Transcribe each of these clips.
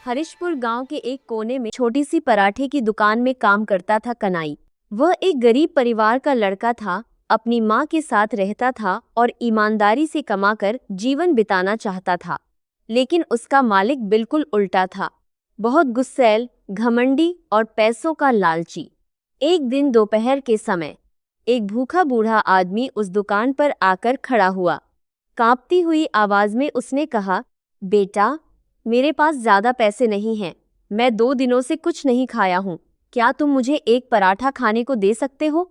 हरिशपुर गांव के एक कोने में छोटी सी पराठे की दुकान में काम करता था कनाई। वह एक गरीब परिवार का लड़का था, अपनी माँ के साथ रहता था और ईमानदारी से कमाकर जीवन बिताना चाहता था। लेकिन उसका मालिक बिल्कुल उल्टा था, बहुत गुस्सैल, घमंडी और पैसों का लालची। एक दिन दोपहर के समय एक भूखा बूढ़ा आदमी उस दुकान पर आकर खड़ा हुआ। कांपती हुई आवाज में उसने कहा, बेटा, मेरे पास ज्यादा पैसे नहीं हैं। मैं 2 दिनों से कुछ नहीं खाया हूँ। क्या तुम मुझे एक पराठा खाने को दे सकते हो?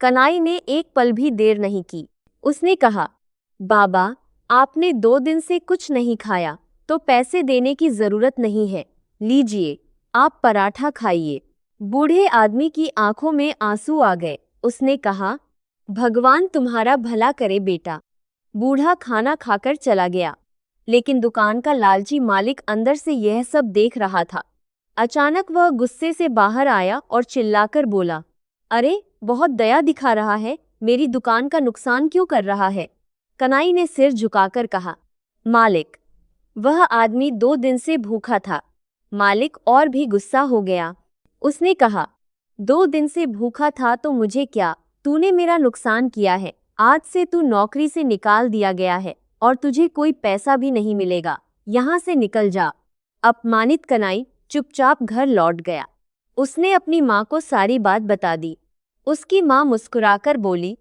कनाई ने एक पल भी देर नहीं की। उसने कहा, बाबा, आपने 2 दिन से कुछ नहीं खाया तो पैसे देने की जरूरत नहीं है। लीजिए, आप पराठा खाइए। बूढ़े आदमी की आंखों में आंसू आ गए। उसने कहा, भगवान तुम्हारा भला करे बेटा। बूढ़ा खाना खाकर चला गया, लेकिन दुकान का लालची मालिक अंदर से यह सब देख रहा था। अचानक वह गुस्से से बाहर आया और चिल्लाकर बोला, अरे, बहुत दया दिखा रहा है, मेरी दुकान का नुकसान क्यों कर रहा है? कनाई ने सिर झुकाकर कहा, मालिक। वह आदमी 2 दिन से भूखा था। मालिक और भी गुस्सा हो गया। उसने कहा, 2 दिन से भूखा था तो मुझे क्या, तूने मेरा नुकसान किया है। आज से तू नौकरी से निकाल दिया गया है और तुझे कोई पैसा भी नहीं मिलेगा। यहाँ से निकल जा। अपमानित कनाई चुपचाप घर लौट गया। उसने अपनी माँ को सारी बात बता दी। उसकी माँ मुस्कुराकर बोली,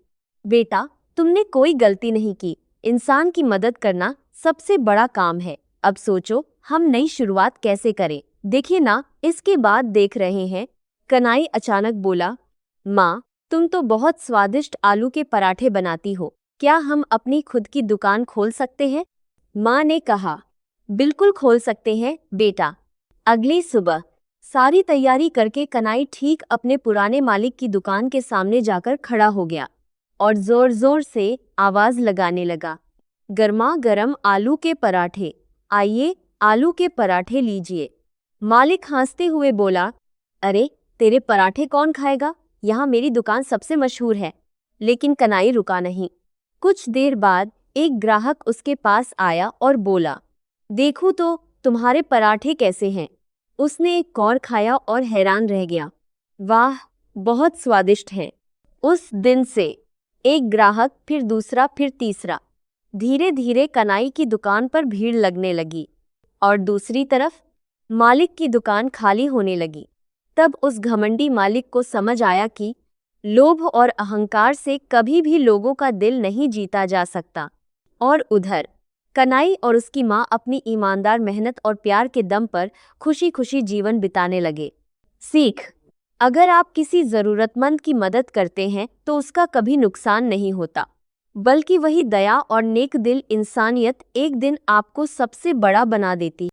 बेटा, तुमने कोई गलती नहीं की। इंसान की मदद करना सबसे बड़ा काम है। अब सोचो, हम नई शुरुआत कैसे करें। देखिए ना, इसके बाद देख रहे हैं। कनाई अचानक बोला, माँ, तुम तो बहुत स्वादिष्ट आलू के पराठे बनाती हो। क्या हम अपनी खुद की दुकान खोल सकते हैं? माँ ने कहा, बिल्कुल खोल सकते हैं बेटा। अगली सुबह सारी तैयारी करके कनाई ठीक अपने पुराने मालिक की दुकान के सामने जाकर खड़ा हो गया और जोर जोर से आवाज लगाने लगा, गर्मा गर्म आलू के पराठे, आइए, आलू के पराठे लीजिए। मालिक हंसते हुए बोला, अरे, तेरे पराठे कौन खाएगा? यहाँ मेरी दुकान सबसे मशहूर है। लेकिन कनाई रुका नहीं। कुछ देर बाद एक ग्राहक उसके पास आया और बोला, देखो तो तुम्हारे पराठे कैसे हैं। उसने एक कौर खाया और हैरान रह गया। वाह, बहुत स्वादिष्ट हैं। उस दिन से एक ग्राहक, फिर दूसरा, फिर तीसरा। धीरे धीरे कनाई की दुकान पर भीड़ लगने लगी और दूसरी तरफ मालिक की दुकान खाली होने लगी। तब उस घमंडी मालिक को समझ आया कि लोभ और अहंकार से कभी भी लोगों का दिल नहीं जीता जा सकता। और उधर कनाई और उसकी माँ अपनी ईमानदार मेहनत और प्यार के दम पर खुशी खुशी जीवन बिताने लगे। सीख: अगर आप किसी जरूरतमंद की मदद करते हैं तो उसका कभी नुकसान नहीं होता, बल्कि वही दया और नेक दिल इंसानियत एक दिन आपको सबसे बड़ा बना देती।